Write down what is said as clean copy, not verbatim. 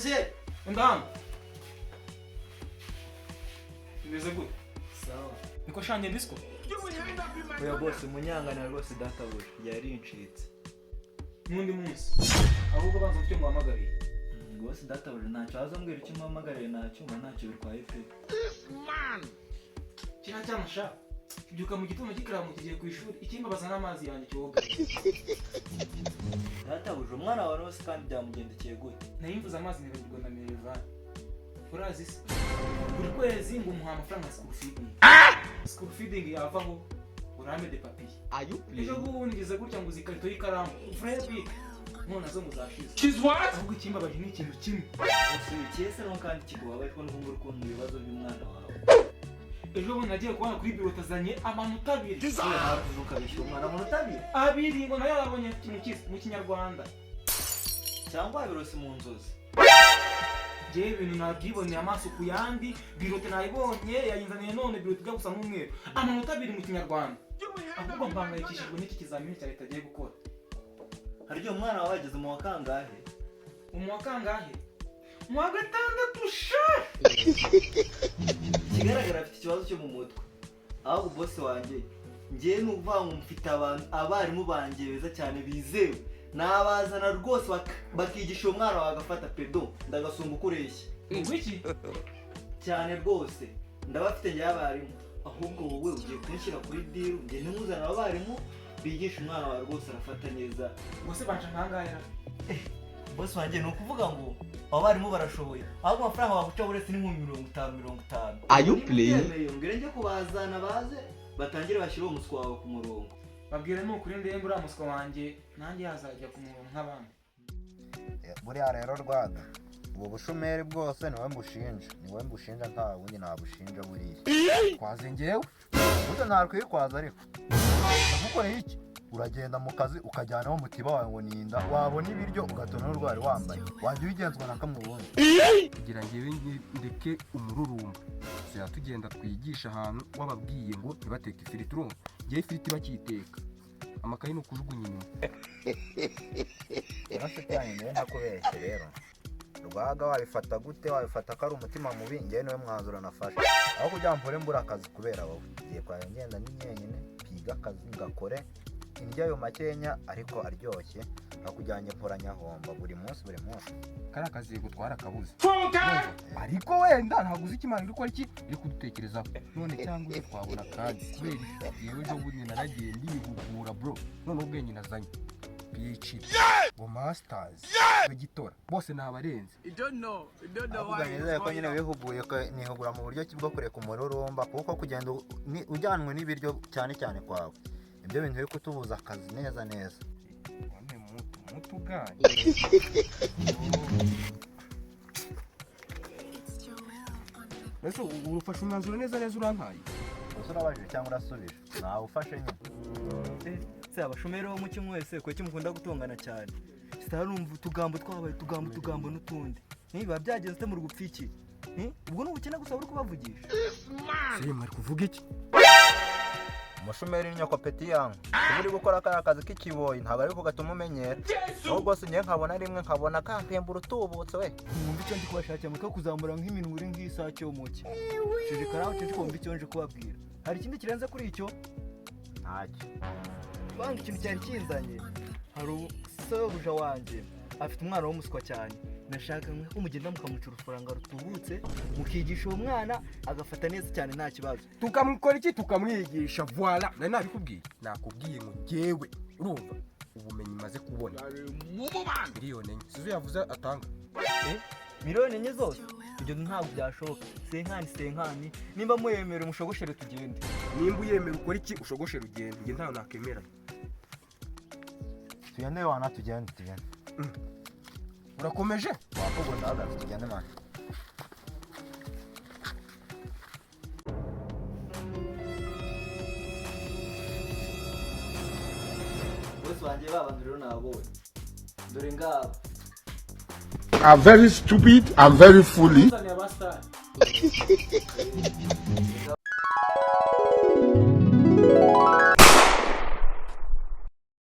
Mzee, Ndam. Meze gute? sawa. Niko shanye disco? Oya boss munyangana rwose databuja yarincitse. Nundi munsi. Ahubwo banza mfite muhamagariye. Boss databuja ntacyo azambwira icyo muhamagariye ntacyumva ntacyo bitwaye pe. This man. Kina cyamusha. Byuka mu gitondo gikiramu kigiye ku ishuri. Ikimba bazana amazi yanjye cyoga. Databuja umwana wa Rose kandi byamugendekeye gute? Nayimvuza amazi nibagirwa na Minerva. Urazi se? Buri kwezi ngo umuha amafaranga school feeding. School feeding yavaho urame de papier. Are you Ejo playing? bundi ngeze gutya ngo zikarito y'ikaramu. Frère none zo muzashize. She's what? Ahubwo ikimba baje ni ikintu kimwe. Boss cyese no kandi kigubabajwe n'ubu urukundo ibibazo by'umwana wawe. Ejo bundi nagiye kubona kuri biro tazanye amanota abiri. Ntavuka bishyura umwana amanota Abiri ngo nayo yabonye ikintu cyiza mu kinyarwanda. cyangwa birose mu nzozi. Je ibintu nabyiboneye amaso ku yandi, birote nayibonye yayinzaniye none birote ijya gusa n'umweru. Amanota abiri mu kinyarwanda. Ahubwo mpangayikishijwe n'iki kizamini cya leta agiye gukora. Haryo umwana wawe ageze mu wakangahe? Wa kangahe? Mu wa gatandatu sha. Kigaragara afite ikibazo cyo mu mutwe. Ahubwo boss wanjye ngiye n'uvuga ngo mfite abarimu banjye beza cyane bizewe. Nabazana rwose bakigisha umwana wawe agafata pedo ndagasumba ukureshya. Ngwiki? Cyane rwose ndabafite njye abarimu. Ahubwo wowe ugiye kunshyira kuri deal ngiye nimuzana abarimu bigisha umwana wawe rwose arafata neza. Bose banca nkangaya. Boss wanjye no kuvuga ngo abarimu barashoboye. Ahubwo amafaranga baguca uretse ni 50. Are you playing? Ngire njye kubazana baze batangire bashire umuswa wawe ku murongo. Babwire n'ukuri ndembe ura muswa wanjye nanjye yazajya ku murongo nk'abandi. Buriya rero Rwanda ubu bushomeri bwose niwe mbushinja nta wundi nabushinja buriya. Kwaze ngewe burya ntakwikwaza ariko nagukoreye iki? Uragenda mu kazi ukajyanaho umutiba wawe ngo ninda wabona ibiryo ugatona n'urwari wambaye wajya ubigenzwa na kamwe ubundi kugira ngo ndeke umururumba tuya tugenda twigisha ahantu wababwiye ngo ntibateke ifiriti urumva ngiye ifiriti bakiyiteka amakayi no kujugunya inyuma urafite yanjye ndakubeshye rero Rwaga wabifata gute wabifata ko ari umutima mubi ngewe niwe mwanzuro nafashe aho kugira mpore mbura akazi kubera wowe ngiye kwa ngenda ni nyenyine piga akazi ngakore indya yo makenya ariko aryoshye akujyanye mporanya homba buri munsi kari akazi gutwara akabuze ariko wenda ntabwo uzi ikimana iri ko iki iri kudutekerezaho none cyangwa twabona kandi kubera yewe ejo bundi naragiye ndihugura bro none ubwenge nazanye PhD ngo masters gitora bose nabarenze avuga ko nyine wihuguye ko nihugura mu buryo bwo kureka umururumba kuko kugenda ujyanwe n'ibiryo cyane kwawe ibyo bintu biri kutubuza akazi neza none mutu ganye Ese urufasha umwanzuro neza urantaye urabajije cyangwa urasubije nawe ufashe nyine Se abashomeri bo mu kimwe wese ko kimukunda gutongana cyane sitarumva utugambo twabaye tugambo n'utundi niba byagenze mu rugupfiki ubwo n'ubukene gusa uri kubavugisha se mwari kuvuga iki umushomeri nyoko peti yangu uri gukora akazi k'ikiboyi ntabwo ari ko gatuma umenyera nubwo se ngiye nkabona rimwe nkabona kampembura utubutse we mwumva icyo ndi kubashakira mutwe kuzamura nk'iminwa uri nk'isake yo muke cecekaraho kumva icyo nje kubabwira hari ikindi kirenze kuri icyo ntacyo banga ikintu cyari kinzanye hari usobuja wanjye afite umwana w'umuswa cyane nashaka ko mugenda mukamucura urufaranga rutubutse mukigisha uwo mwana agafata neza cyane nta kibazo tukamukora iki tukamwigisha voilà nari nabikubwiye nakubwiye ngo ngewe urumva ubumenyi maze kubona miliyoni enye sizo yavuze atanga miliyoni enye zose ibyo ntabwo byashoboka senkani nimba muyemera umushogoshere tugende nimba uyemera ukora iki ushogoshera ugende nge ntawe nakemera tugende wana tugende urakomeje wakogo ndahagaze tugende mwana bose wanjye babandi rero nabonye dore ngabo I'm very stupid, I'm very foolish.